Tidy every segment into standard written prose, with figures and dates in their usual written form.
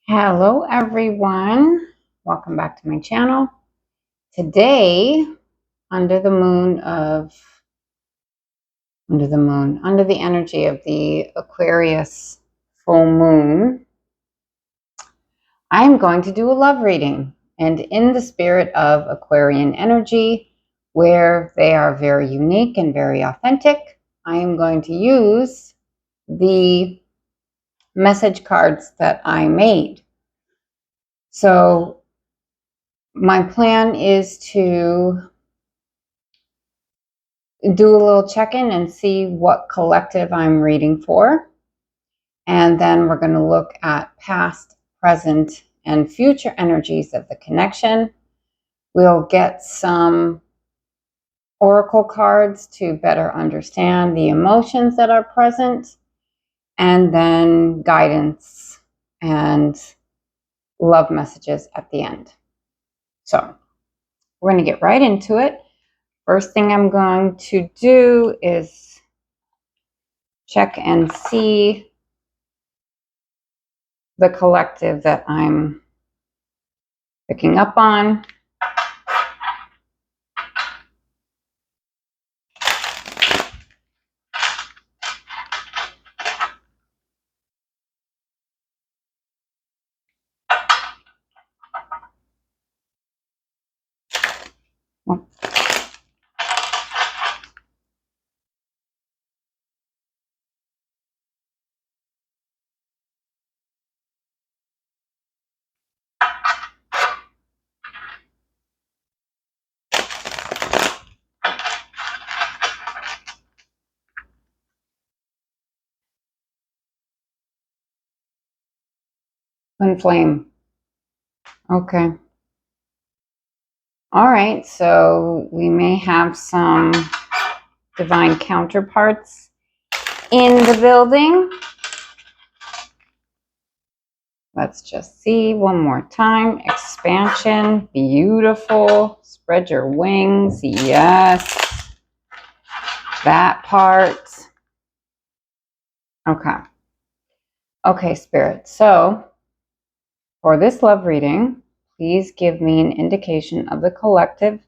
Hello everyone, welcome back to my channel. Today, under the energy of the Aquarius full moon, I'm going to do a love reading. And in the spirit of Aquarian energy, where they are very unique and very authentic, I am going to use the message cards that I made. So my plan is to do a little check-in and see what collective I'm reading for. And then we're going to look at past, present, and future energies of the connection. We'll get some oracle cards to better understand the emotions that are present, and then guidance and love messages at the end. So we're going to get right into it. First thing I'm going to do is check and see the collective that I'm picking up on. Twinflame. Okay. All right, so we may have some divine counterparts in the building. Let's just see one more time. Expansion, beautiful. Spread your wings, yes. That part. Okay. Okay, Spirit. So for this love reading, please give me an indication of the collective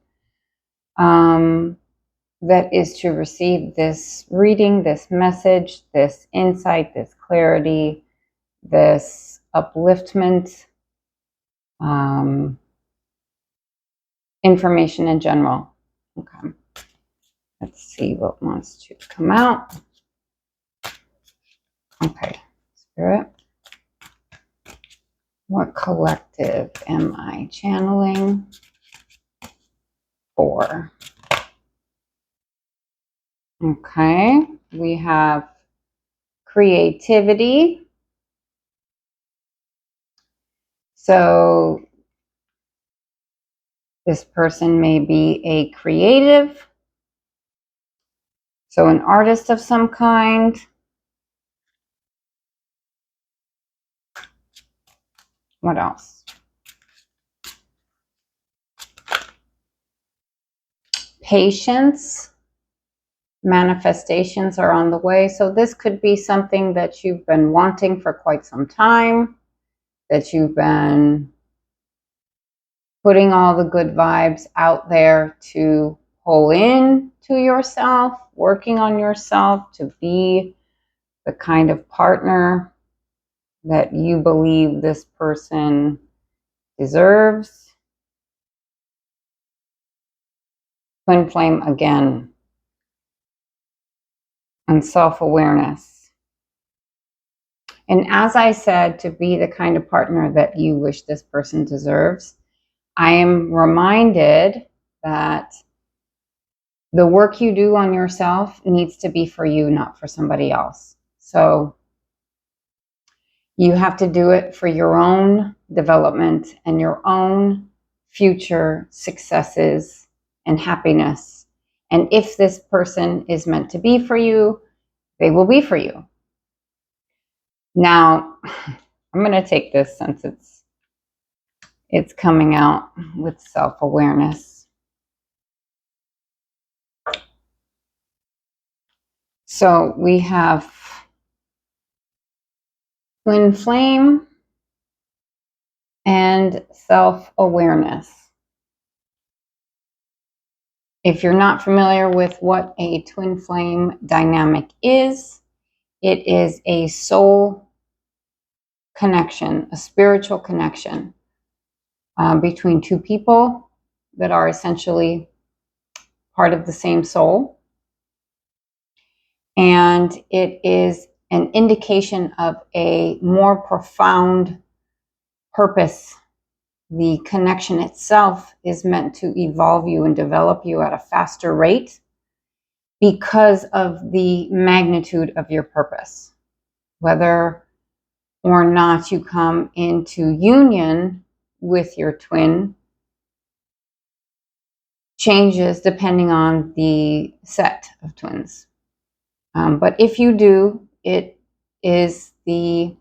that is to receive this reading, this message, this insight, this clarity, this upliftment, information in general. Okay. Let's see what wants to come out. Okay, Spirit. What collective am I channeling for? Okay, we have creativity. So this person may be a creative, so an artist of some kind. What else? Patience. Manifestations are on the way. So this could be something that you've been wanting for quite some time, that you've been putting all the good vibes out there to pull in to yourself, working on yourself to be the kind of partner that you believe this person deserves. Twin flame again. And self-awareness. And as I said, to be the kind of partner that you wish this person deserves, I am reminded that the work you do on yourself needs to be for you, not for somebody else. So you have to do it for your own development and your own future successes and happiness. And if this person is meant to be for you, they will be for you. Now, I'm going to take this since it's coming out with self-awareness. So we have twin flame, and self-awareness. If you're not familiar with what a twin flame dynamic is, it is a soul connection, a spiritual connection between two people that are essentially part of the same soul. And it is an indication of a more profound purpose. The connection itself is meant to evolve you and develop you at a faster rate because of the magnitude of your purpose. Whether or not you come into union with your twin changes depending on the set of twins. But if you do, it is the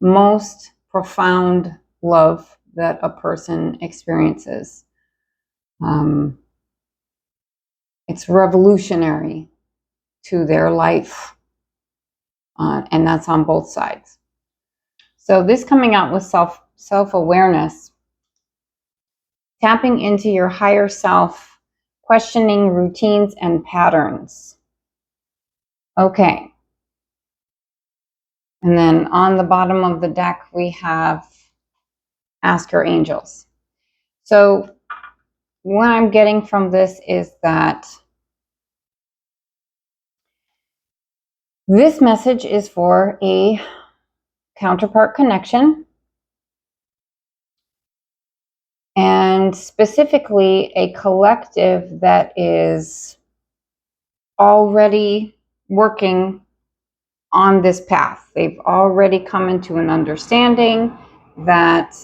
most profound love that a person experiences. It's revolutionary to their life, and that's on both sides. So this coming out with self-awareness, tapping into your higher self, questioning routines and patterns. Okay. And then on the bottom of the deck, we have Ask Your Angels. So what I'm getting from this is that this message is for a counterpart connection, and specifically a collective that is already working on this path. They've already come into an understanding that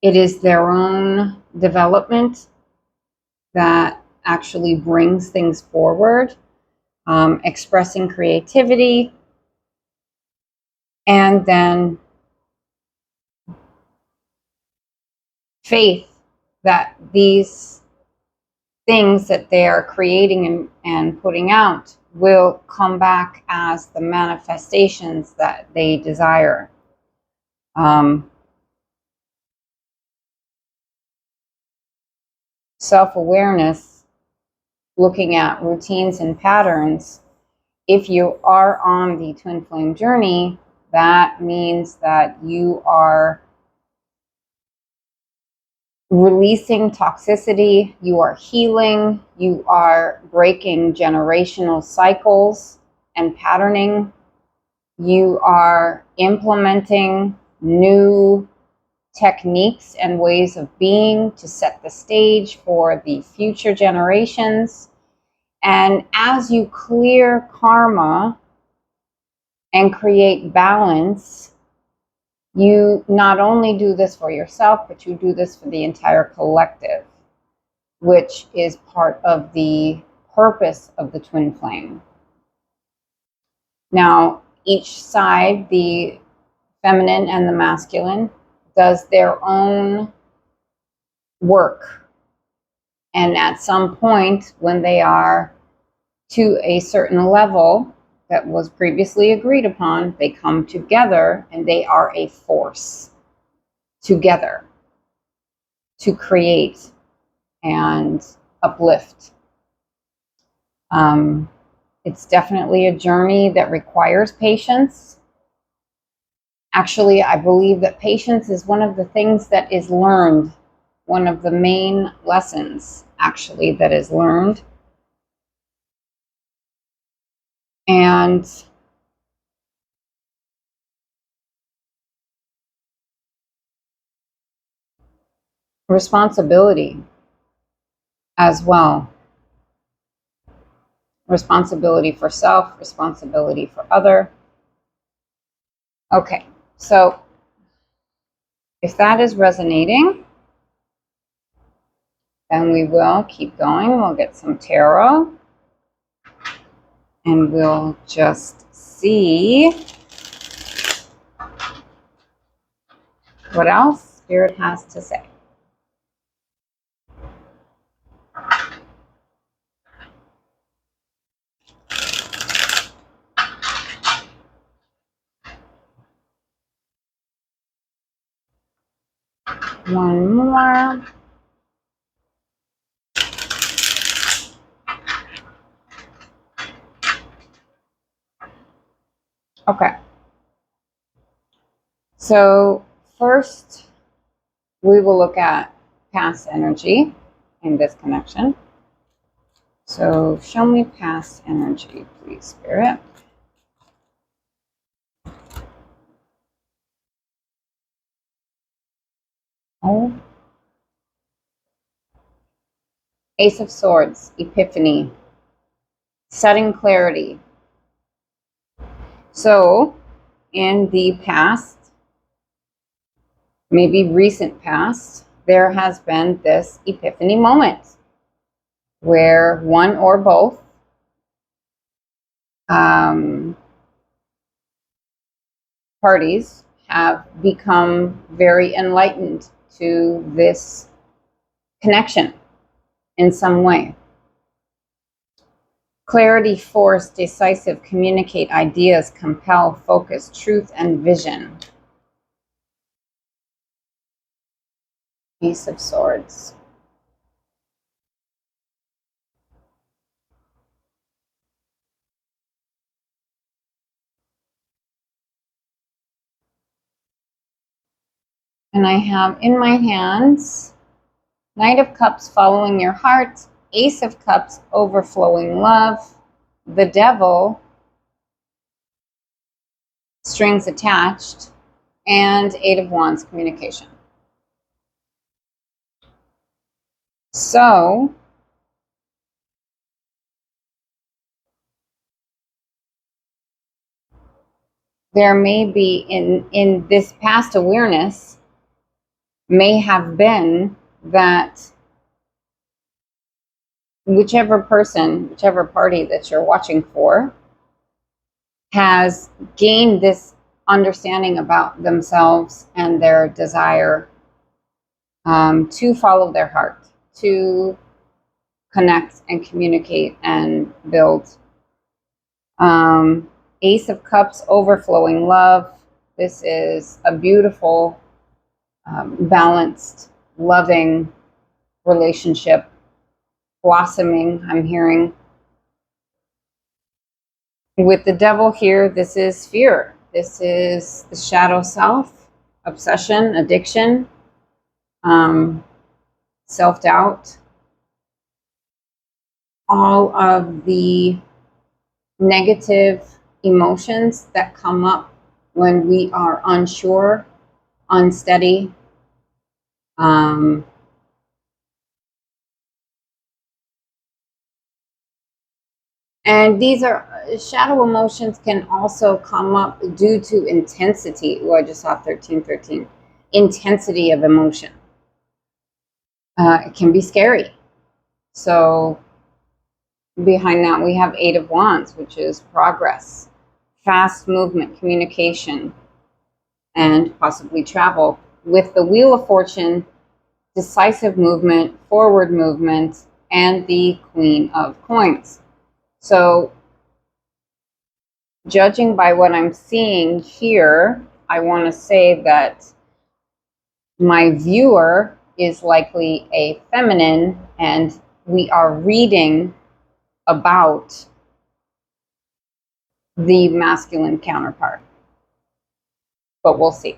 it is their own development that actually brings things forward, expressing creativity, and then faith that these things that they are creating and putting out will come back as the manifestations that they desire. Self-awareness, looking at routines and patterns. If you are on the twin flame journey, that means that you are releasing toxicity, you are healing, you are breaking generational cycles and patterning, you are implementing new techniques and ways of being to set the stage for the future generations. And as you clear karma and create balance, you not only do this for yourself, but you do this for the entire collective, which is part of the purpose of the twin flame. Now, each side, the feminine and the masculine, does their own work. And at some point, when they are to a certain level that was previously agreed upon, they come together and they are a force together to create and uplift. It's definitely a journey that requires patience. Actually, I believe that patience is one of the things that is learned, one of the main lessons, actually, that is learned. And responsibility as well. Responsibility for self, responsibility for other. Okay, so if that is resonating, then we will keep going. We'll get some tarot and we'll just see what else Spirit has to say. One more. Okay. So first, we will look at past energy in this connection. So show me past energy, please, Spirit. Oh. Ace of Swords, Epiphany, sudden clarity. So in the past, maybe recent past, there has been this epiphany moment where one or both parties have become very enlightened to this connection in some way. Clarity, force, decisive, communicate ideas, compel, focus, truth, and vision. Ace of Swords. And I have in my hands Knight of Cups, following your heart, Ace of Cups, overflowing love, the Devil, strings attached, and Eight of Wands, communication. So there may be in this past awareness may have been that whichever person, whichever party that you're watching for has gained this understanding about themselves and their desire to follow their heart, to connect and communicate and build. Ace of Cups, overflowing love. This is a beautiful, balanced, loving relationship, blossoming, I'm hearing. With the Devil here, this is fear. This is the shadow self, obsession, addiction, self-doubt, all of the negative emotions that come up when we are unsure, unsteady. And these are shadow emotions can also come up due to intensity. Oh, I just saw 1313. Intensity of emotion. It can be scary. So behind that, we have Eight of Wands, which is progress, fast movement, communication, and possibly travel. With the Wheel of Fortune, decisive movement, forward movement, and the Queen of Coins. So judging by what I'm seeing here, I want to say that my viewer is likely a feminine, and we are reading about the masculine counterpart. But we'll see.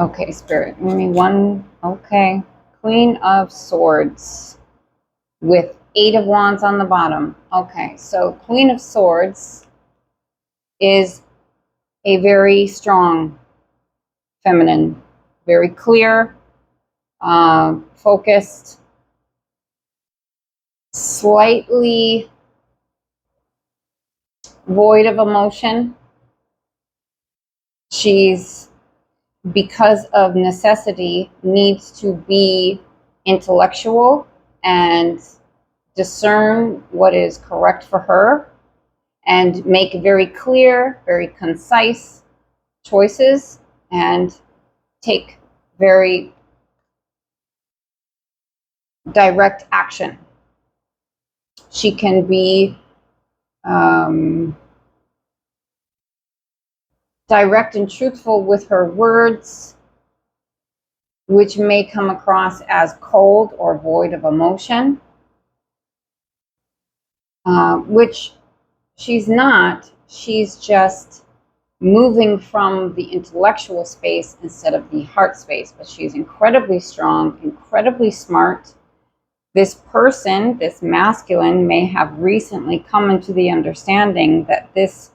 Okay, Spirit, give me one. Okay. Queen of Swords with Eight of Wands on the bottom. Okay, so Queen of Swords is a very strong feminine, very clear, focused, slightly void of emotion. She's, because of necessity, needs to be intellectual and discern what is correct for her and make very clear, very concise choices and take very direct action. She can be direct and truthful with her words, which may come across as cold or void of emotion, which she's not. She's just moving from the intellectual space instead of the heart space, but she's incredibly strong, incredibly smart. This person, this masculine, may have recently come into the understanding that this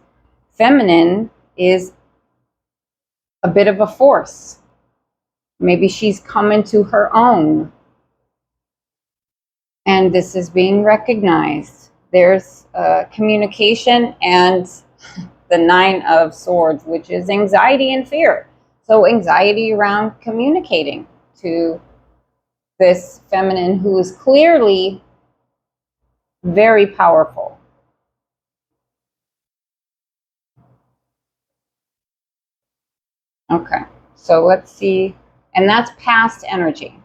feminine is a bit of a force. Maybe she's come into her own, and this is being recognized. There's communication and the Nine of Swords, which is anxiety and fear. So anxiety around communicating to this feminine who is clearly very powerful. Okay, so let's see. And that's past energy.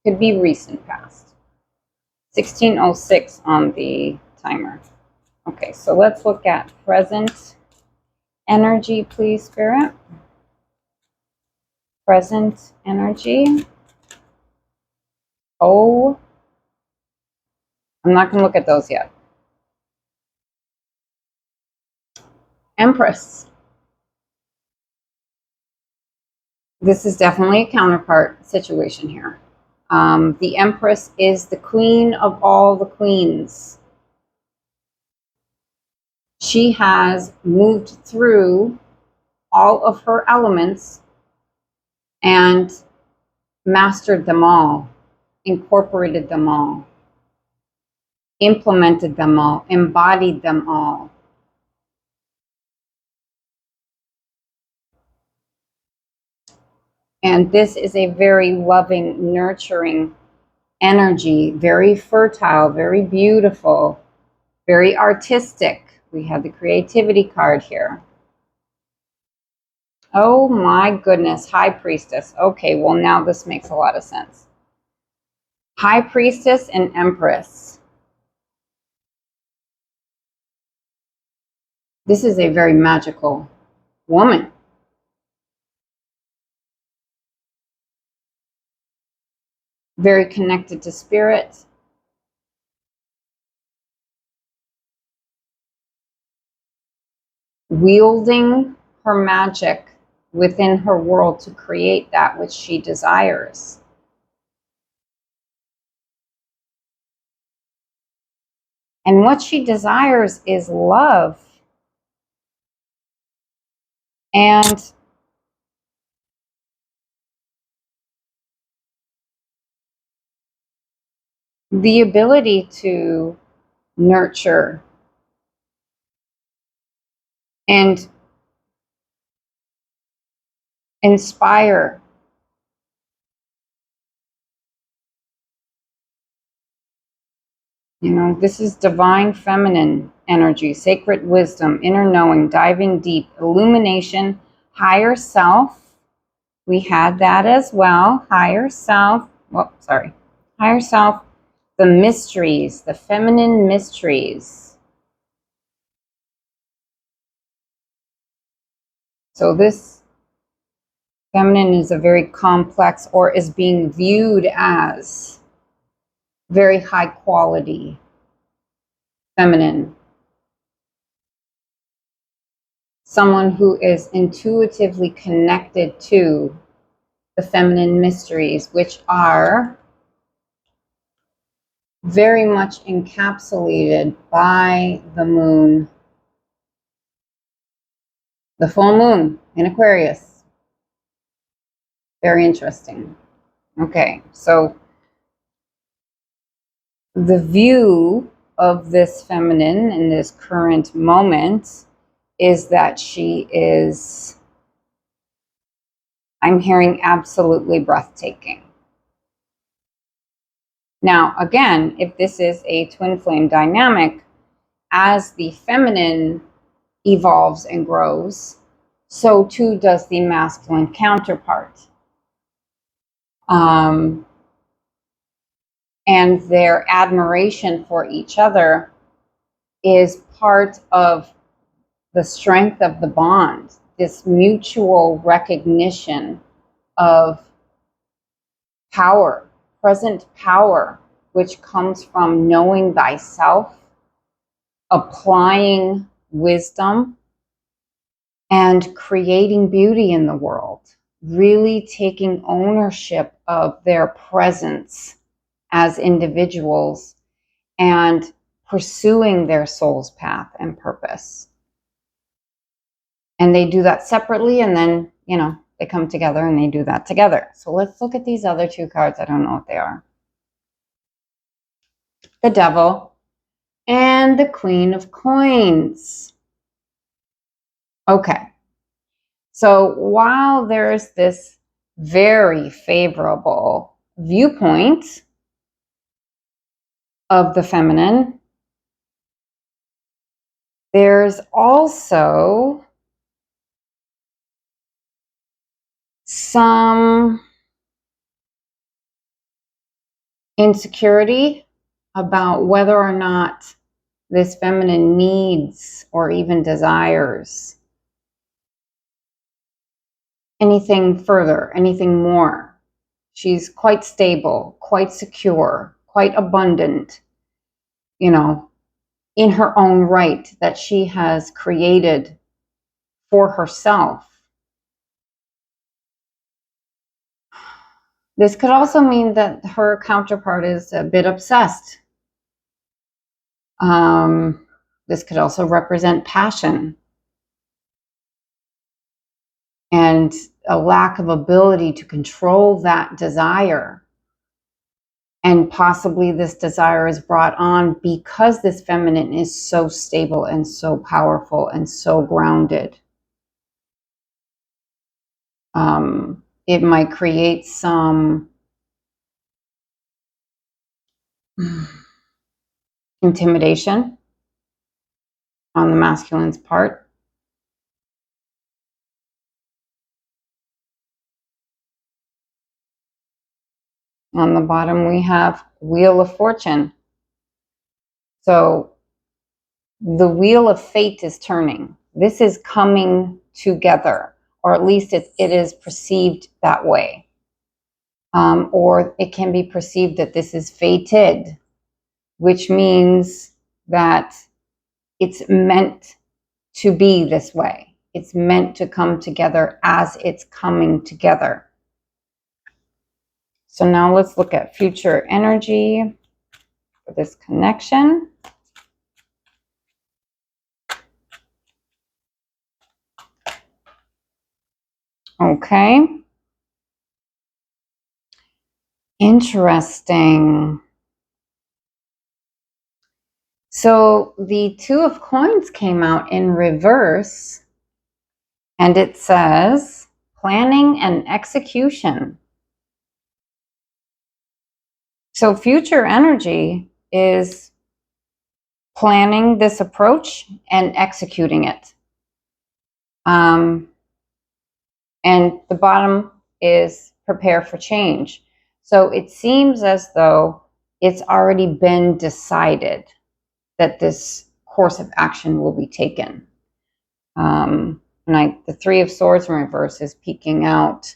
Could be recent past. 1606 on the timer. Okay, so let's look at present energy, please, Spirit. Present energy. Oh, I'm not going to look at those yet. Empress. This is definitely a counterpart situation here. The Empress is the queen of all the queens. She has moved through all of her elements and mastered them all, incorporated them all, implemented them all, embodied them all. And this is a very loving, nurturing energy, very fertile, very beautiful, very artistic. We have the creativity card here. Oh my goodness, High Priestess. Okay, well now this makes a lot of sense. High Priestess and Empress. This is a very magical woman. Very connected to spirit. Wielding her magic within her world to create that which she desires. And what she desires is love. And the ability to nurture and inspire. You know, this is divine feminine energy, sacred wisdom, inner knowing, diving deep, illumination, higher self. We had that as well. Higher self. Oh, sorry. Higher self. The mysteries, the feminine mysteries. So this feminine is a very complex, or is being viewed as very high quality feminine. Someone who is intuitively connected to the feminine mysteries, which are very much encapsulated by the moon, the full moon in Aquarius. Very interesting. Okay, so the view of this feminine in this current moment is that she is, I'm hearing, absolutely breathtaking. Now, again, if this is a twin flame dynamic, as the feminine evolves and grows, so too does the masculine counterpart. And their admiration for each other is part of the strength of the bond, this mutual recognition of power, present power, which comes from knowing thyself, applying wisdom, and creating beauty in the world, really taking ownership of their presence as individuals and pursuing their soul's path and purpose. And they do that separately, and then, you know, they come together and they do that together. So let's look at these other two cards. I don't know what they are. The Devil and the Queen of Coins. Okay. So while there's this very favorable viewpoint of the feminine, there's also some insecurity about whether or not this feminine needs or even desires anything further, anything more. She's quite stable, quite secure, quite abundant, you know, in her own right, that she has created for herself. This could also mean that her counterpart is a bit obsessed. This could also represent passion and a lack of ability to control that desire. And possibly this desire is brought on because this feminine is so stable and so powerful and so grounded. It might create some intimidation on the masculine's part. On the bottom, we have Wheel of Fortune. So the wheel of fate is turning. This is coming together, or at least it is perceived that way. Or it can be perceived that this is fated, which means that it's meant to be this way. It's meant to come together as it's coming together. So now let's look at future energy for this connection. Okay. Interesting. So the Two of Coins came out in reverse, and it says planning and execution. So future energy is planning this approach and executing it. And the bottom is prepare for change. So it seems as though it's already been decided that this course of action will be taken. The Three of Swords in reverse is peeking out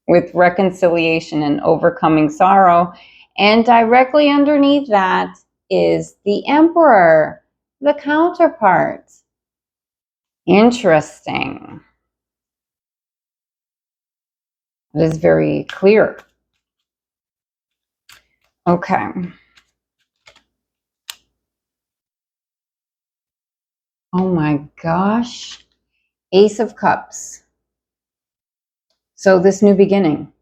with reconciliation and overcoming sorrow. And directly underneath that is the Emperor, the counterpart. Interesting. It is very clear. Okay. Oh my gosh. Ace of Cups. So this new beginning.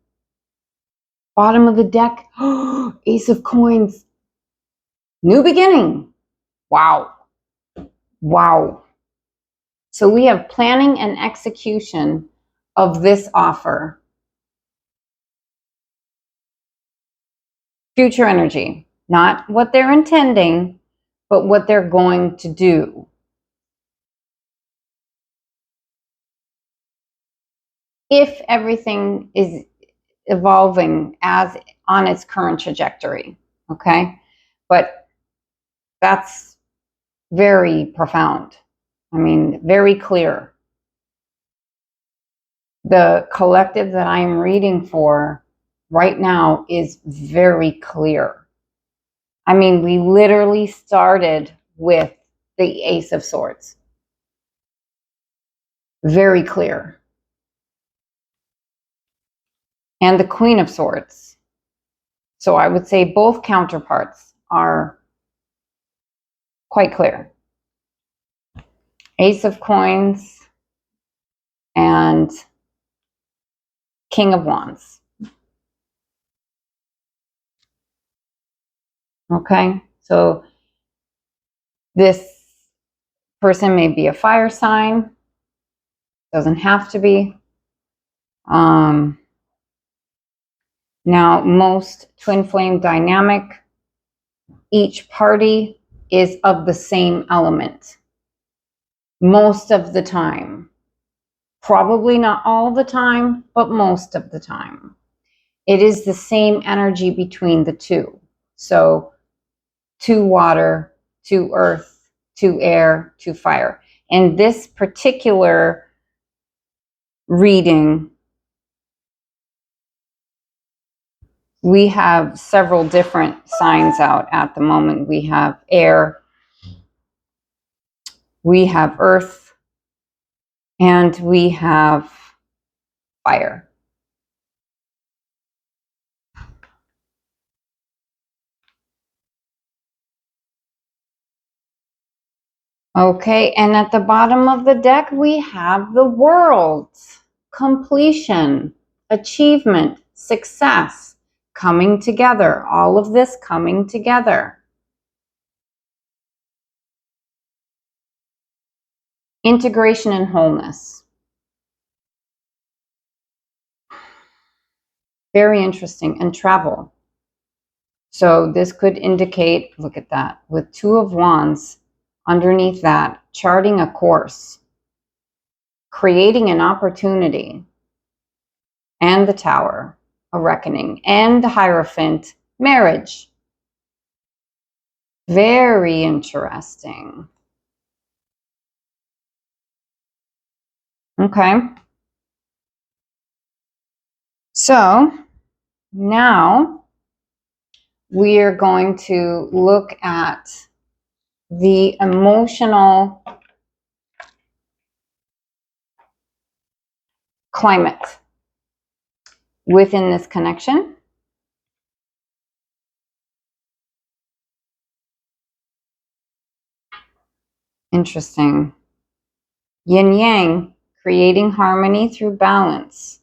Bottom of the deck. Ace of Coins. New beginning. Wow. Wow. So we have planning and execution of this offer. Future energy. Not what they're intending, but what they're going to do. If everything is evolving as on its current trajectory, okay? But that's very profound. I mean, very clear. The collective that I'm reading for right now is very clear. I mean, we literally started with the Ace of Swords. Very clear. And the Queen of Swords. So I would say both counterparts are quite clear. Ace of Coins and King of Wands. Okay, so this person may be a fire sign. Doesn't have to be. Now, most twin flame dynamic, each party is of the same element. Most of the time. Probably not all the time, but most of the time. It is the same energy between the two. So, 2 water, 2 earth, 2 air, 2 fire. In this particular reading, we have several different signs out at the moment. We have air, we have earth, and we have fire. Okay, and at the bottom of the deck, we have the world. Completion, achievement, success, coming together. All of this coming together. Integration and wholeness. Very interesting. And travel. So this could indicate, look at that, with 2 of Wands underneath that, charting a course, creating an opportunity, and the Tower, a reckoning, and the Hierophant, marriage. Very interesting. Okay. So now we are going to look at the emotional climate within this connection. Interesting. Yin Yang, creating harmony through balance.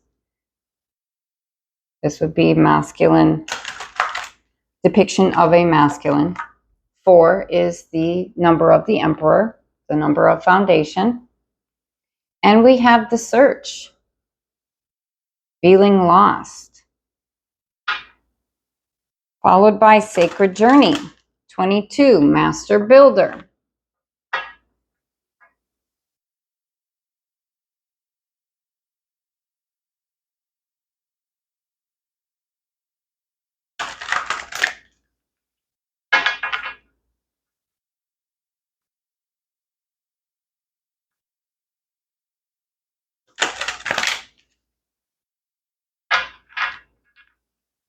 This would be masculine, depiction of a masculine. 4 is the number of the Emperor, the number of foundation. And we have the search, feeling lost. Followed by sacred journey, 22, master builder.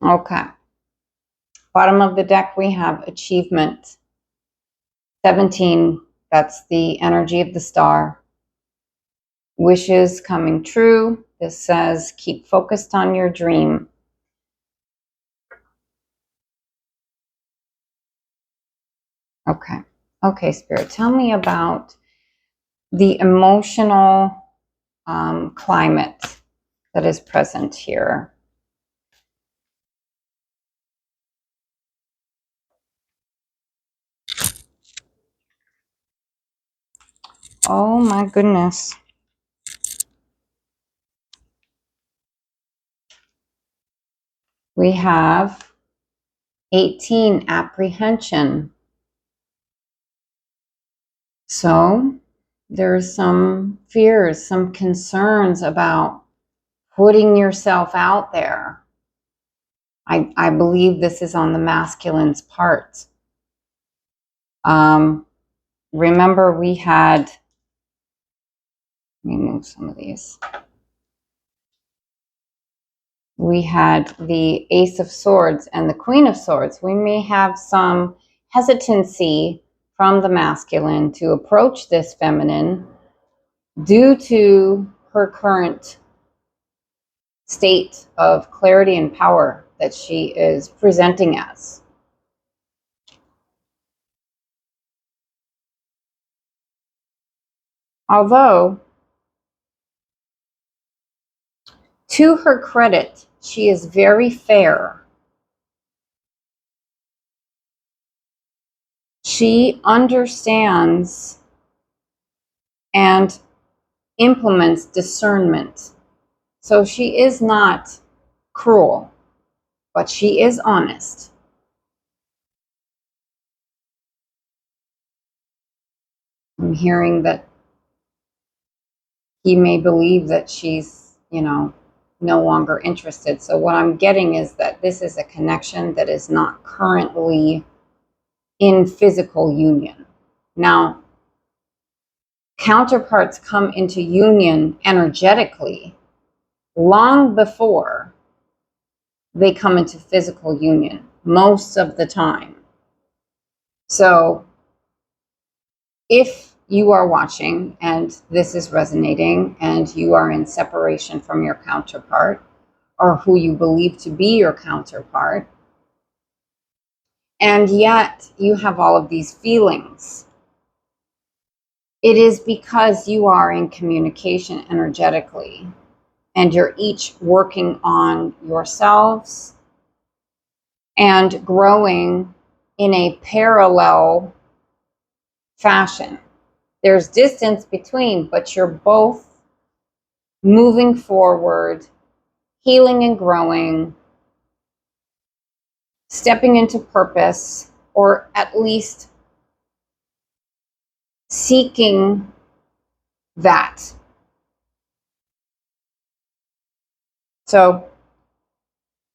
Okay. Bottom of the deck, we have achievement. 17, that's the energy of the star. Wishes coming true. This says, keep focused on your dream. Okay. Okay, Spirit, tell me about the emotional climate that is present here. Oh my goodness. We have 18, apprehension. So there's some fears, some concerns about putting yourself out there. I believe this is on the masculine's part. Remember we had, let me move some of these. we had the Ace of Swords and the Queen of Swords. We may have some hesitancy from the masculine to approach this feminine due to her current state of clarity and power that she is presenting as. Although, to her credit, she is very fair. She understands and implements discernment. So she is not cruel, but she is honest. I'm hearing that he may believe that she's, no longer interested. So what I'm getting is that this is a connection that is not currently in physical union. Now, counterparts come into union energetically long before they come into physical union, most of the time. So if you are watching and this is resonating and you are in separation from your counterpart or who you believe to be your counterpart, and yet you have all of these feelings, it is because you are in communication energetically and you're each working on yourselves and growing in a parallel fashion. There's distance between, but you're both moving forward, healing and growing, stepping into purpose, or at least seeking that. So,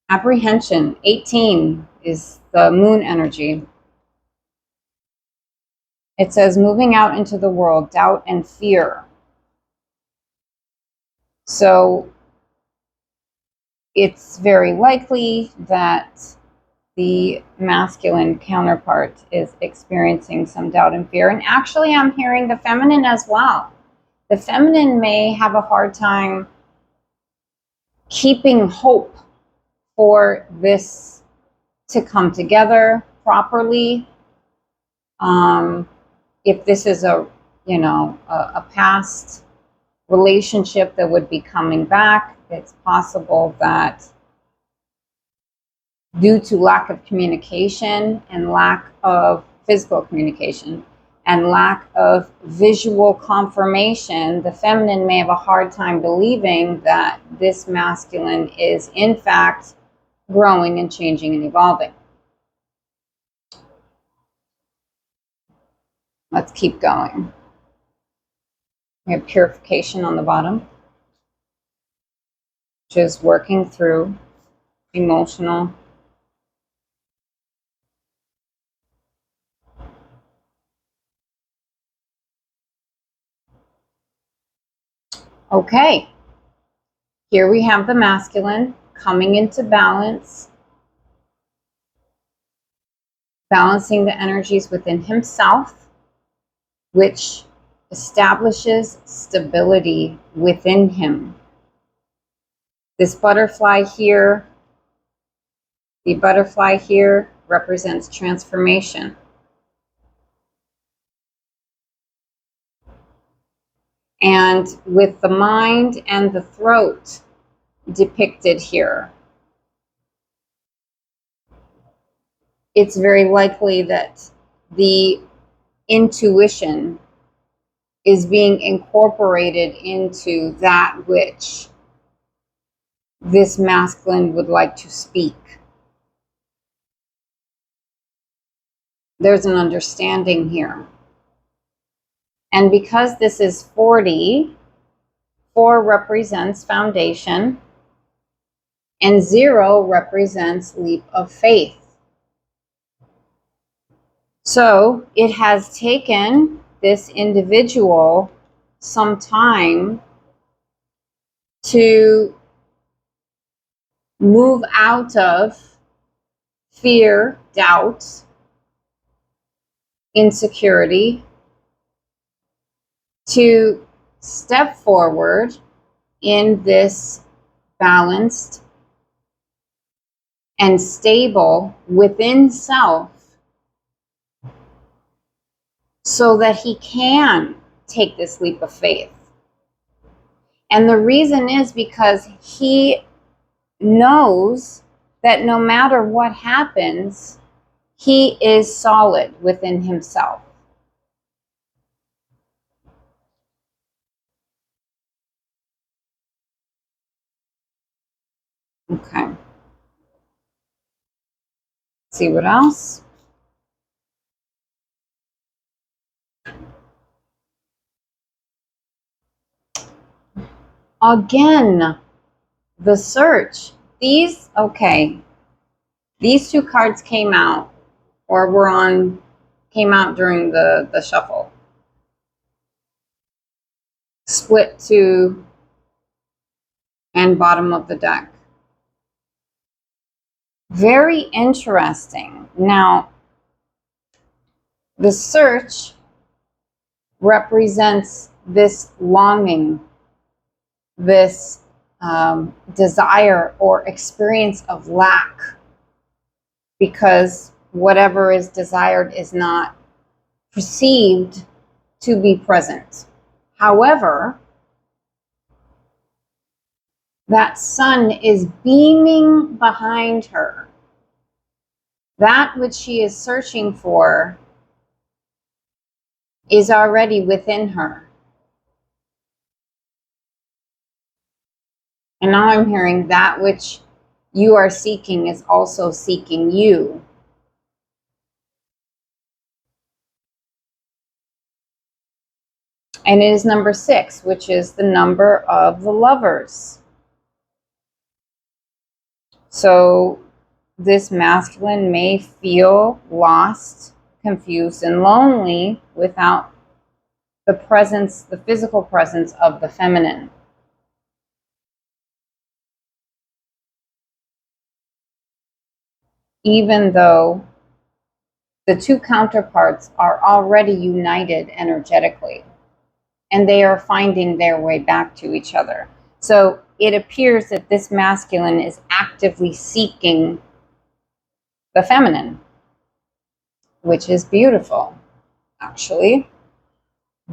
apprehension, 18 is the moon energy. It says moving out into the world, doubt and fear. So it's very likely that the masculine counterpart is experiencing some doubt and fear. And actually, I'm hearing the feminine as well. The feminine may have a hard time keeping hope for this to come together properly. If this is a past relationship that would be coming back, it's possible that due to lack of communication and lack of physical communication and lack of visual confirmation, the feminine may have a hard time believing that this masculine is in fact growing and changing and evolving. Let's keep going. We have purification on the bottom, which is working through emotional Okay, here we have the masculine coming into balance, balancing the energies within himself, which establishes stability within him. This butterfly here, the butterfly here represents transformation. And with the mind and the throat depicted here, it's very likely that the intuition is being incorporated into that which this masculine would like to speak. There's an understanding here. And because this is 40, 4 represents foundation, and 0 represents leap of faith. So it has taken this individual some time to move out of fear, doubt, insecurity, to step forward in this balanced and stable within self, so that he can take this leap of faith. And the reason is because he knows that no matter what happens, he is solid within himself. Okay. See what else? Again, the search. These two cards came out, or came out during the shuffle. Split to and bottom of the deck. Very interesting. Now, the search represents this longing, this desire or experience of lack, because whatever is desired is not perceived to be present. However, that sun is beaming behind her. That which she is searching for is already within her. And now I'm hearing that which you are seeking is also seeking you. And it is number 6, which is the number of the lovers. So this masculine may feel lost, confused, and lonely without the presence, the physical presence of the feminine. Even though the two counterparts are already united energetically, and they are finding their way back to each other. So it appears that this masculine is actively seeking the feminine, which is beautiful, actually,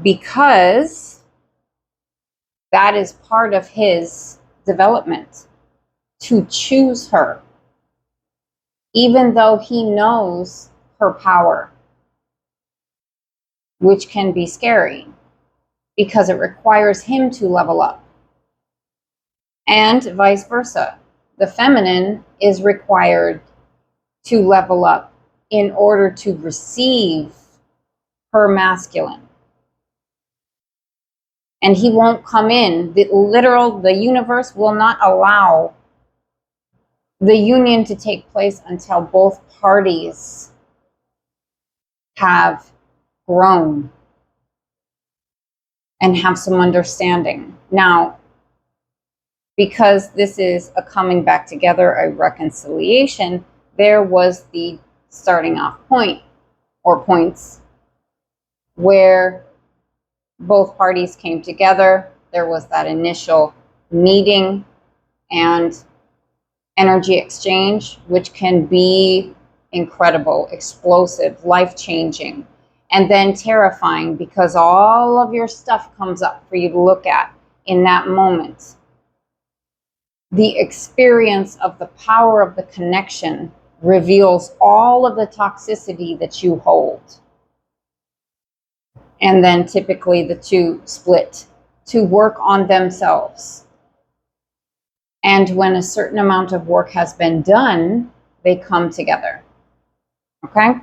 because that is part of his development, to choose her, even though he knows her power, which can be scary because it requires him to level up. And vice versa. The feminine is required to level up in order to receive her masculine. And he won't come in. The universe will not allow the union to take place until both parties have grown and have some understanding. Now, because this is a coming back together, a reconciliation, there was the starting off point or points where both parties came together. There was that initial meeting and energy exchange, which can be incredible, explosive, life-changing, and then terrifying, because all of your stuff comes up for you to look at in that moment. The experience of the power of the connection reveals all of the toxicity that you hold. And then typically the two split to work on themselves. And when a certain amount of work has been done, they come together. Okay?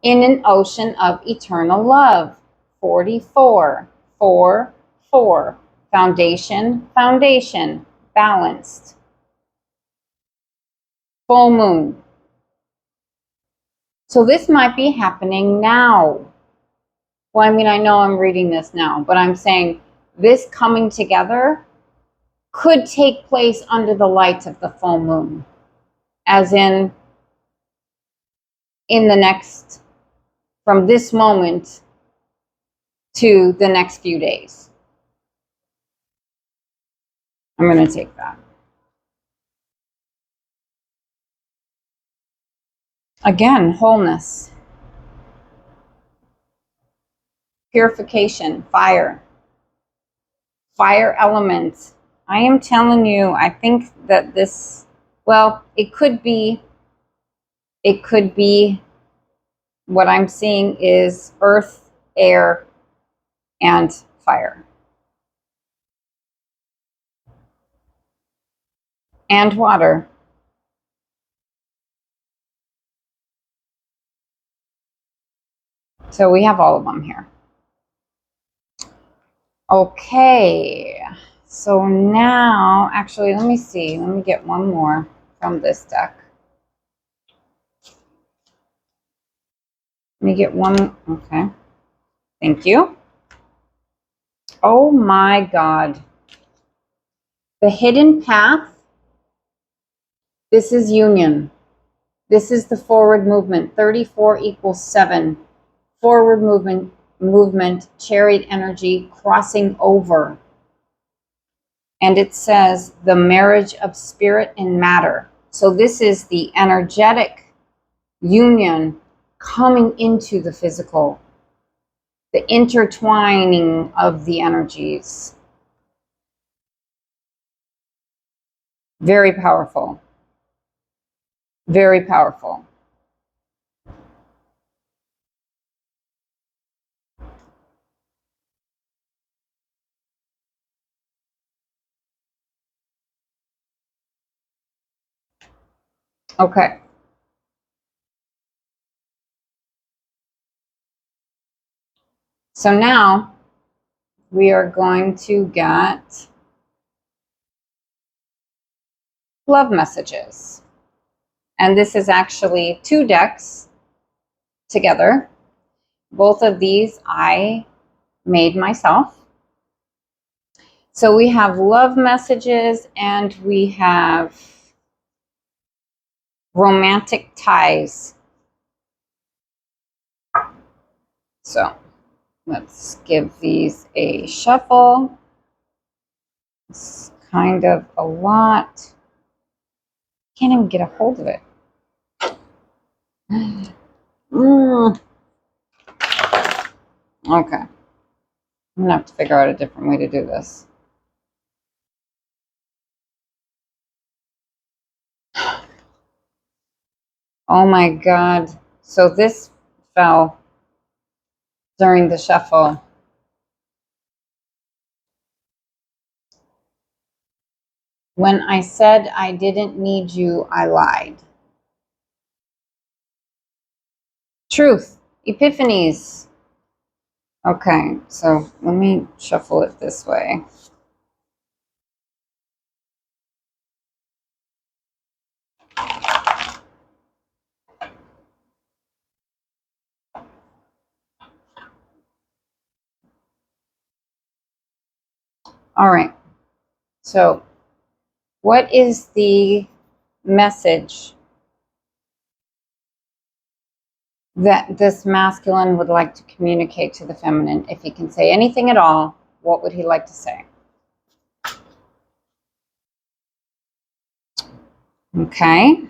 In an ocean of eternal love. 44. 4, 4. Foundation, foundation. Balanced. Full moon. So this might be happening now. Well, I mean, I know I'm reading this now, but I'm saying this coming together could take place under the light of the full moon, as in the next, from this moment to the next few days. I'm going to take that. Again, wholeness, purification, fire elements. I am telling you, I think that this, well, it could be what I'm seeing is earth, air, and fire. And water. So we have all of them here. Okay. So now, actually, let me see. Let me get one more from this deck. Let me get one. Okay. Thank you. Oh my God. The hidden path. This is union. This is the forward movement. 34 equals 7. Forward movement, chariot energy, crossing over. And it says the marriage of spirit and matter. So this is the energetic union coming into the physical, the intertwining of the energies. Very powerful. Very powerful. Okay. So now we are going to get love messages. And this is actually 2 decks together. Both of these I made myself. So we have love messages and we have romantic ties. So let's give these a shuffle. It's kind of a lot. Can't even get a hold of it. Okay. I'm going to have to figure out a different way to do this. Oh my God. So this fell during the shuffle. When I said I didn't need you, I lied. Truth. Epiphanies. Okay, so let me shuffle it this way. All right. So what is the message that this masculine would like to communicate to the feminine? If he can say anything at all, what would he like to say? Okay.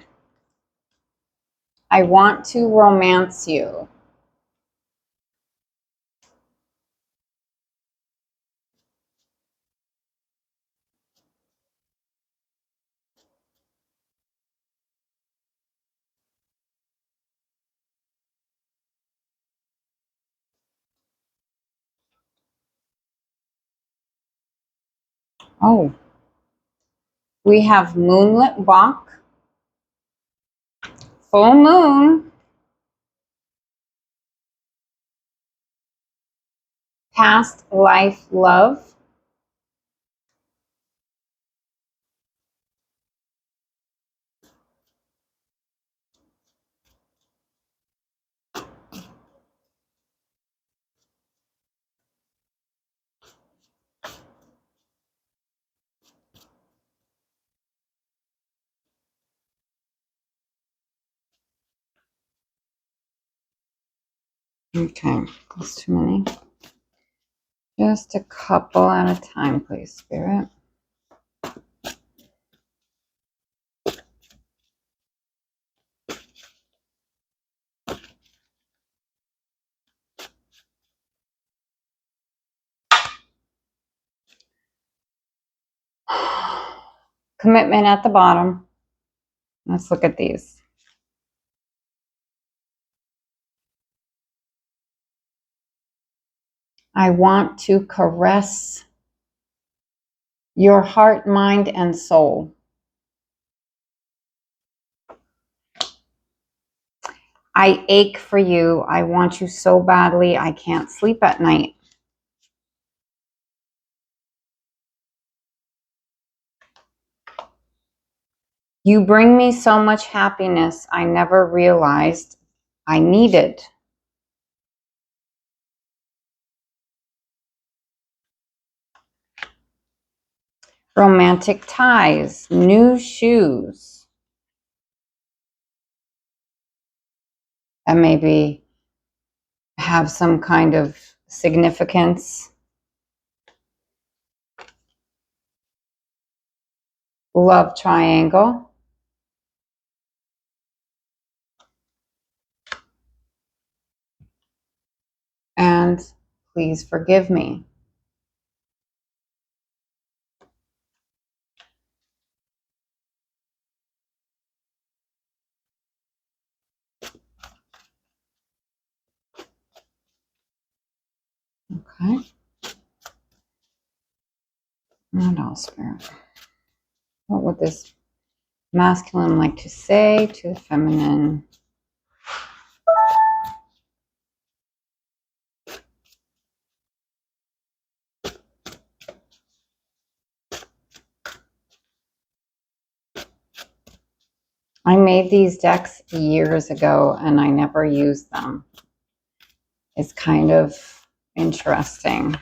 I want to romance you. Oh, we have moonlit walk, full moon, past life love, Okay, that's too many. Just a couple at a time, please, Spirit. Commitment at the bottom. Let's look at these. I want to caress your heart, mind, and soul. I ache for you. I want you so badly. I can't sleep at night. You bring me so much happiness I never realized I needed. Romantic ties, new shoes. And maybe have some kind of significance. Love triangle. And please forgive me. Okay. What else, Spirit? What would this masculine like to say to the feminine? I made these decks years ago and I never used them. It's kind of interesting.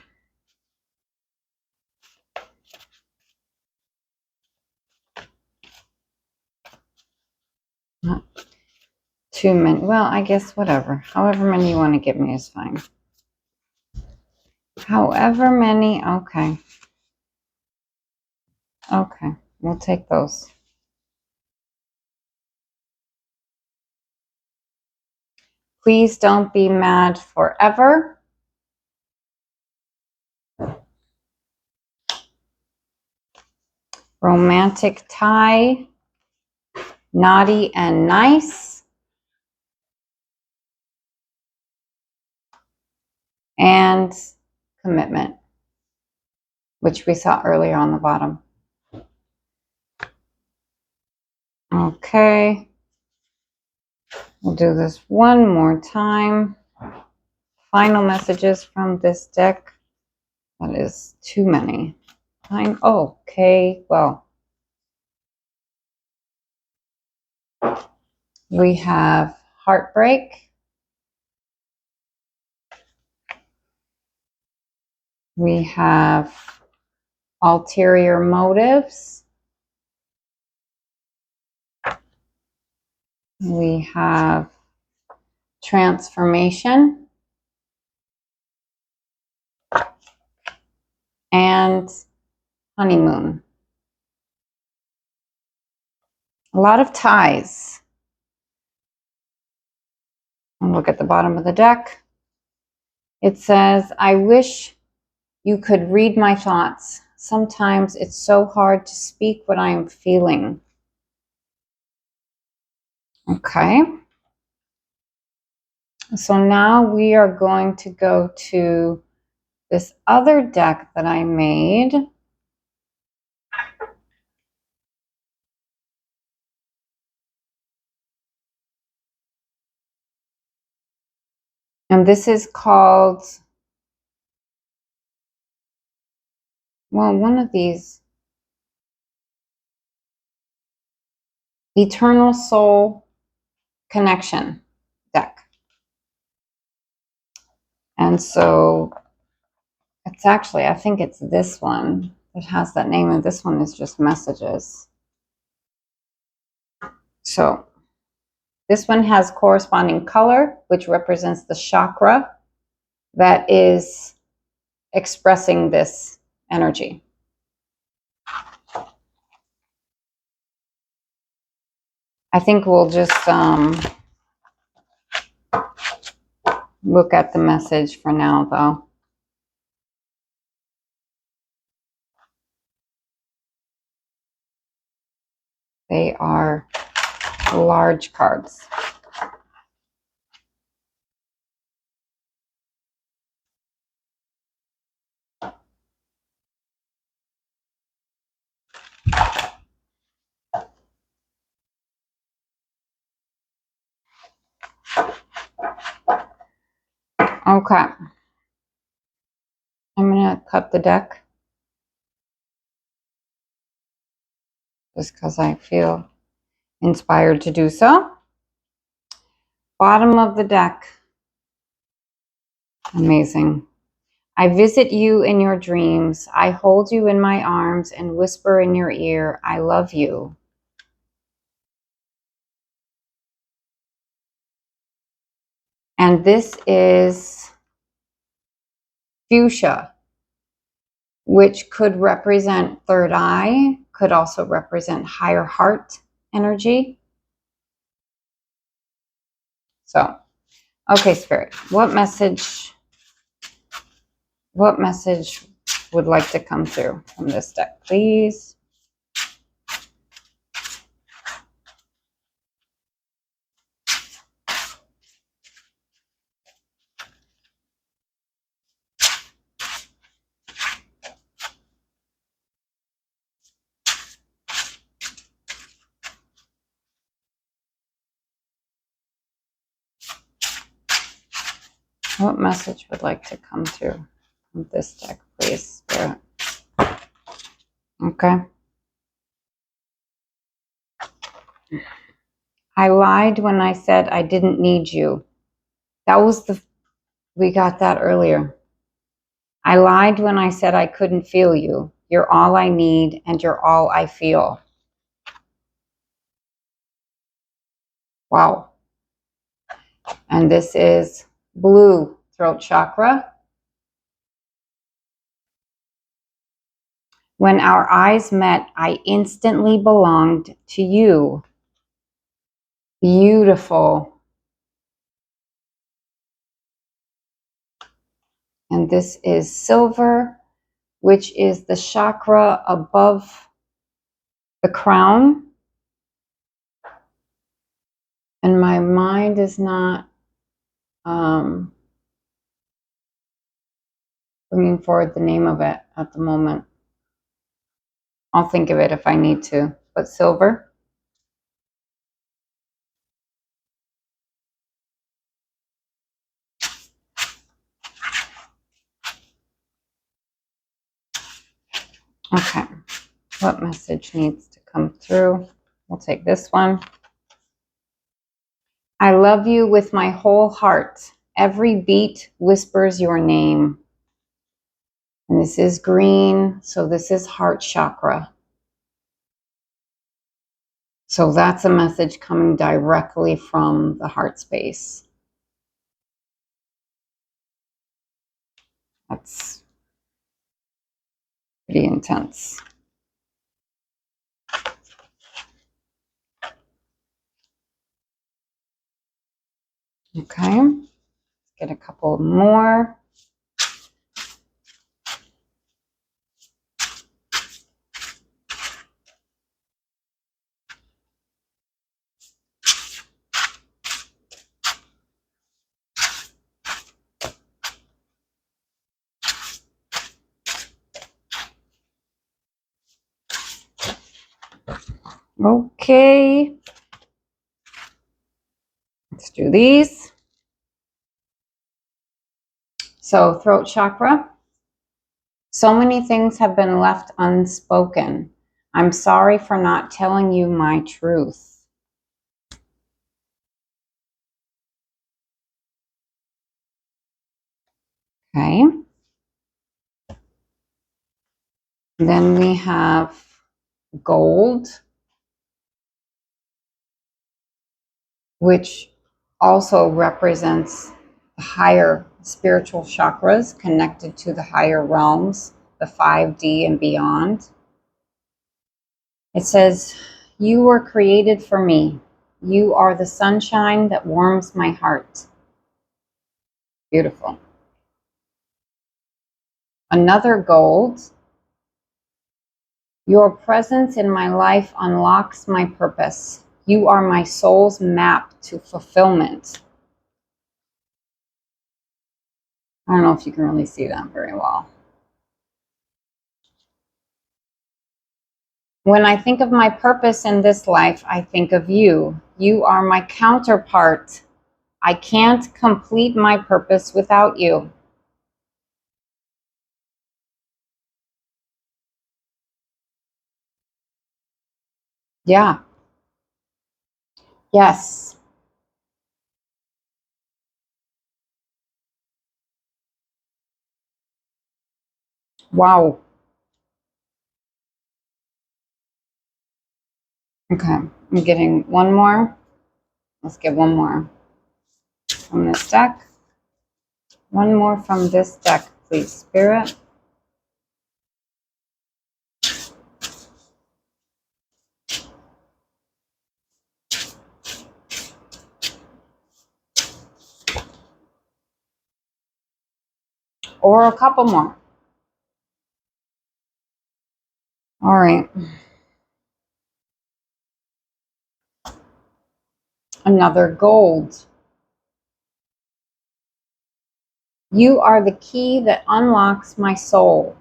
Not too many. Well, I guess whatever. However many you want to give me is fine. However many. Okay. Okay. We'll take those. Please don't be mad forever. Romantic tie. Naughty and nice. And commitment, which we saw earlier on the bottom. Okay. We'll do this one more time. Final messages from this deck. That is too many. Okay, well. We have heartbreak. We have ulterior motives. We have transformation. And honeymoon. A lot of ties. And look at the bottom of the deck. It says, I wish you could read my thoughts. Sometimes it's so hard to speak what I am feeling. Okay. So now we are going to go to this other deck that I made. And this is called, well, one of these, Eternal Soul Connection deck. And so it's actually, I think it's this one that has that name, and this one is just messages. So This one has corresponding color, which represents the chakra that is expressing this energy. I think we'll just look at the message for now, though. They are large cards. Okay. I'm going to cut the deck just because I feel inspired to do so. Bottom of the deck. Amazing. I visit you in your dreams. I hold you in my arms and whisper in your ear, I love you. And this is fuchsia, which could represent third eye, could also represent higher heart energy. So, okay, Spirit, what message would like to come through from this deck, please? What message would like to come through from this deck, please, Spirit? Okay. I lied when I said I didn't need you. We got that earlier. I lied when I said I couldn't feel you. You're all I need and you're all I feel. Wow. And this is blue, throat chakra. When our eyes met, I instantly belonged to you. Beautiful. And this is silver, which is the chakra above the crown. And my mind is not bringing forward the name of it at the moment. I'll think of it if I need to. But silver. Okay. What message needs to come through? We'll take this one. I love you with my whole heart. Every beat whispers your name. And this is green, so this is heart chakra. So that's a message coming directly from the heart space. That's pretty intense. Okay, let's get a couple more. Okay, let's do these. So throat chakra. So many things have been left unspoken. I'm sorry for not telling you my truth. Okay. Then we have gold, which also represents the higher spiritual chakras connected to the higher realms, the 5D and beyond. It says, "You were created for me. You are the sunshine that warms my heart." Beautiful. Another gold. "Your presence in my life unlocks my purpose. You are my soul's map to fulfillment." I don't know if you can really see that very well. "When I think of my purpose in this life, I think of you. You are my counterpart. I can't complete my purpose without you." Yeah. Yes. Wow. Okay. I'm getting one more. Let's get one more from this deck. One more from this deck, please, Spirit. Or a couple more. All right. Another gold. "You are the key that unlocks my soul."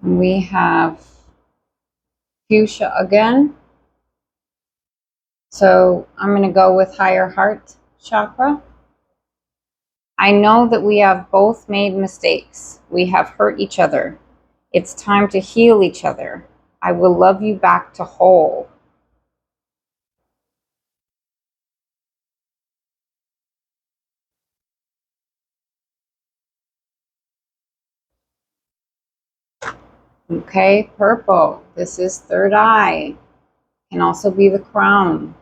We have fuchsia again. So I'm going to go with higher heart chakra. "I know that we have both made mistakes. We have hurt each other. It's time to heal each other. I will love you back to whole." Okay, purple. This is third eye. Can also be the crown.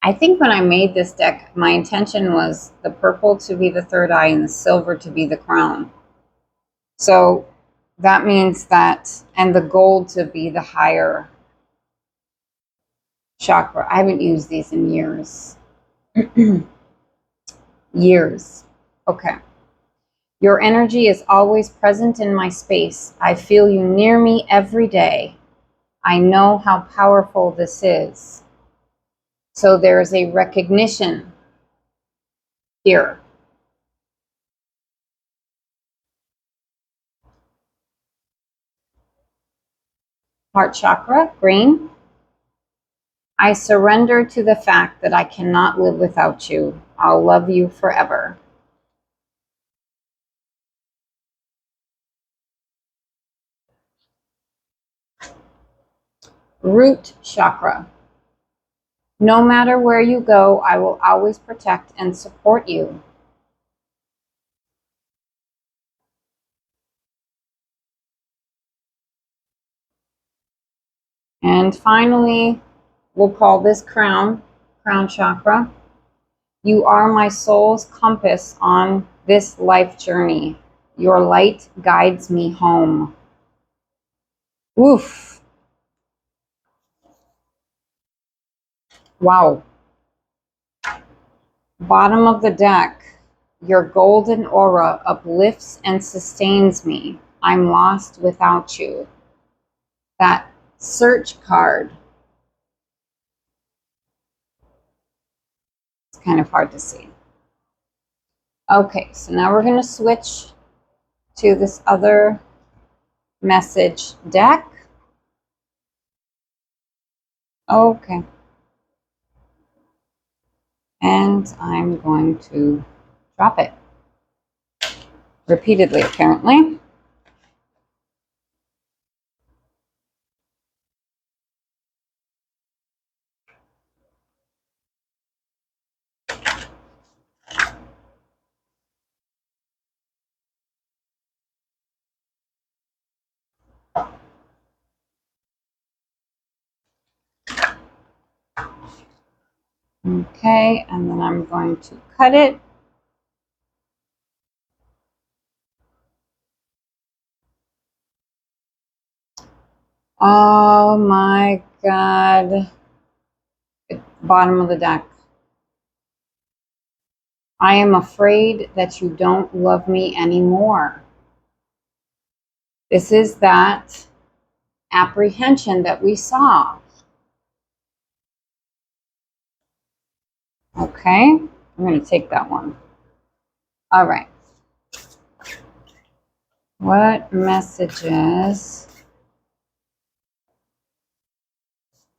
I think when I made this deck, my intention was the purple to be the third eye and the silver to be the crown. So that means that, and the gold to be the higher chakra. I haven't used these in years. Years. Okay. "Your energy is always present in my space. I feel you near me every day. I know how powerful this is." So there is a recognition here. Heart chakra, green. "I surrender to the fact that I cannot live without you. I'll love you forever." Root chakra. "No matter where you go, I will always protect and support you." And finally, we'll call this crown chakra. "You are my soul's compass on this life journey. Your light guides me home." Woof. Wow. Bottom of the deck. "Your golden aura uplifts and sustains me. I'm lost without you." That search card. It's kind of hard to see. Okay, so now we're going to switch to this other message deck. Okay. And I'm going to drop it repeatedly, apparently. Okay, and then I'm going to cut it. Oh my God. Bottom of the deck. I am afraid that you don't love me anymore. This is that apprehension that we saw. Okay, I'm going to take that one. All right. What messages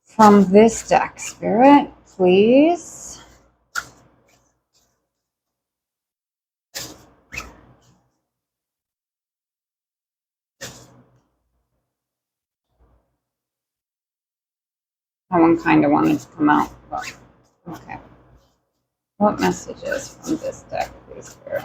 from this deck, Spirit, please? That one kind of wanted to come out, but okay. What messages from this deck, please, Spirit?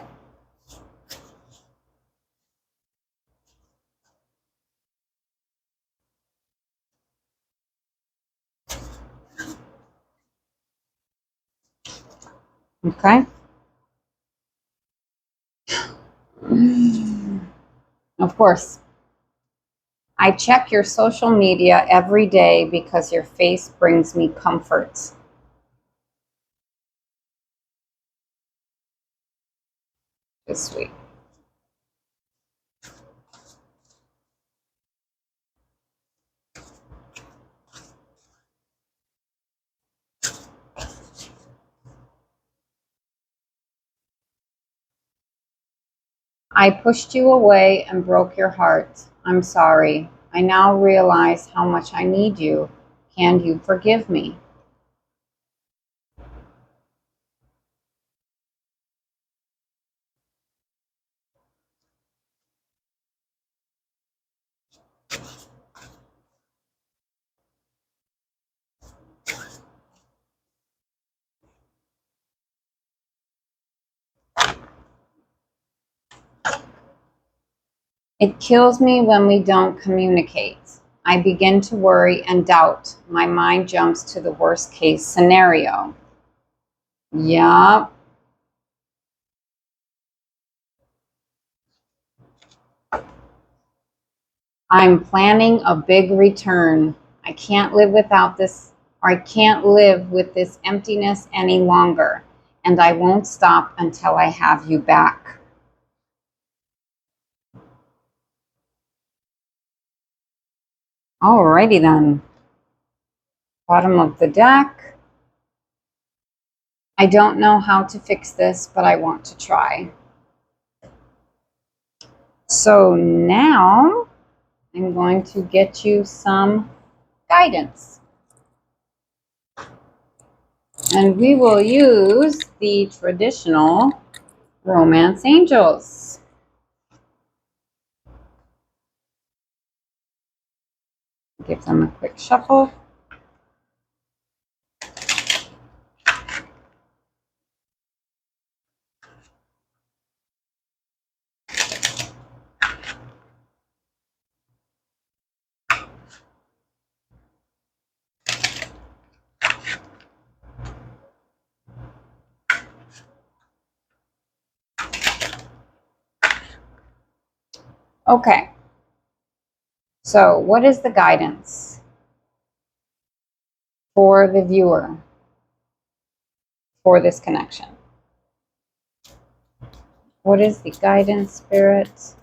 Okay. Of course. I check your social media every day because your face brings me comfort. This week. I pushed you away and broke your heart. I'm sorry. I now realize how much I need you. Can you forgive me? It kills me when we don't communicate. I begin to worry and doubt. My mind jumps to the worst case scenario. Yup. I'm planning a big return. I can't live without this, or I can't live with this emptiness any longer. And I won't stop until I have you back. Alrighty then. Bottom of the deck. I don't know how to fix this, but I want to try. So now I'm going to get you some guidance. And we will use the traditional romance angels. Give them a quick shuffle. Okay. So what is the guidance for the viewer for this connection? What is the guidance, Spirit,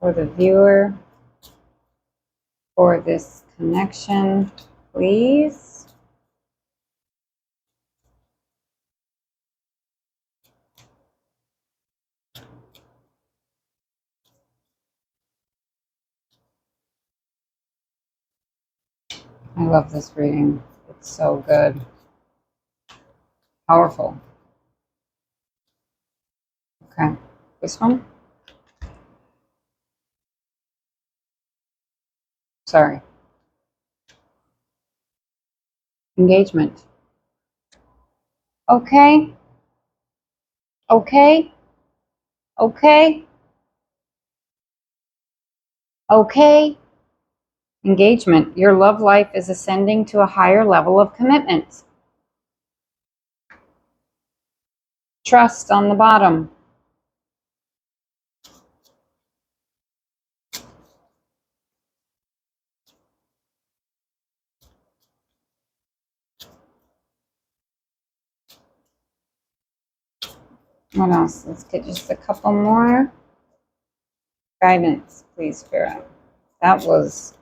for the viewer for this connection, please? I love this reading. It's so good. Powerful. Okay. This one? Sorry. Engagement. Okay. Okay. Okay. Okay. Engagement. Your love life is ascending to a higher level of commitment. Trust on the bottom. What else? Let's get just a couple more. Guidance, please, Spirit. That was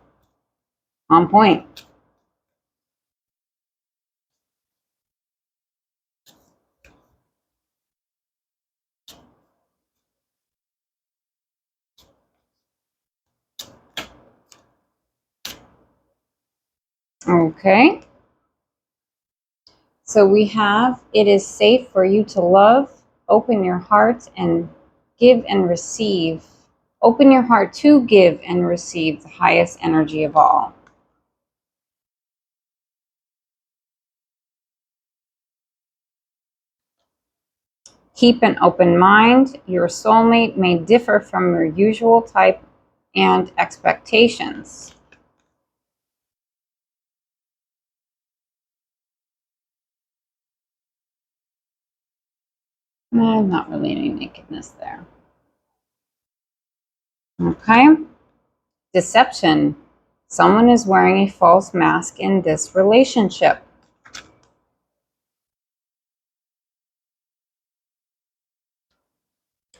on point. Okay. So we have, it is safe for you to love, open your heart and give and receive. Open your heart to give and receive the highest energy of all. Keep an open mind. Your soulmate may differ from your usual type and expectations. Not really any nakedness there. Okay. Deception. Someone is wearing a false mask in this relationship.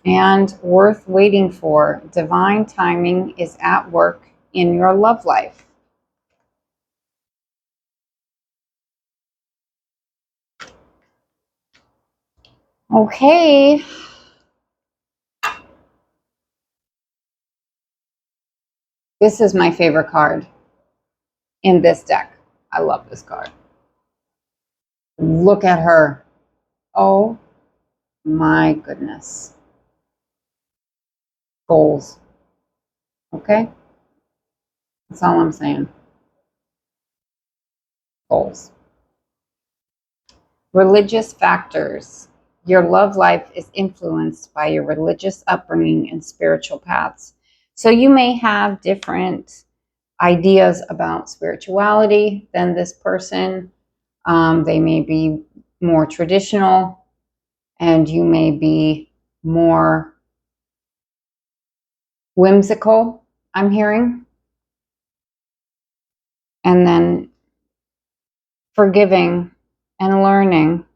And worth waiting for. Divine timing is at work in your love life. Okay. This is my favorite card in this deck. I love this card. Look at her. Oh my goodness. Goals. Okay? That's all I'm saying. Goals. Religious factors. Your love life is influenced by your religious upbringing and spiritual paths. So you may have different ideas about spirituality than this person. They may be more traditional, and you may be more whimsical, I'm hearing. And then forgiving and learning.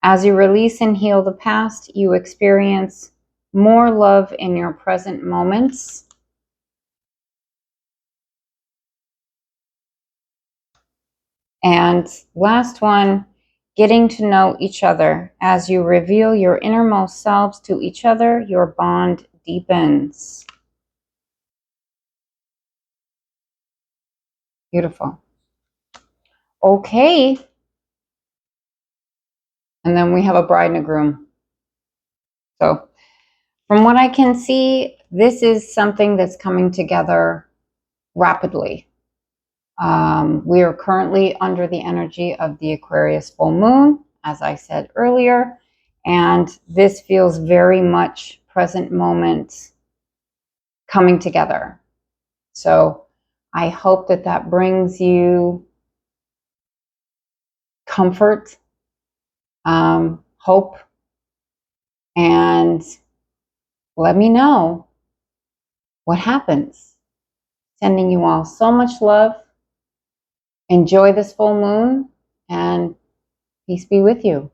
As you release and heal the past, you experience more love in your present moments. And last one, getting to know each other. As you reveal your innermost selves to each other, your bond deepens. Beautiful. Okay. And then we have a bride and a groom. So from what I can see, this is something that's coming together rapidly. We are currently under the energy of the Aquarius full moon, as I said earlier, and this feels very much present moment coming together. So I hope that that brings you comfort, hope, and let me know what happens. Sending you all so much love. Enjoy this full moon, and peace be with you.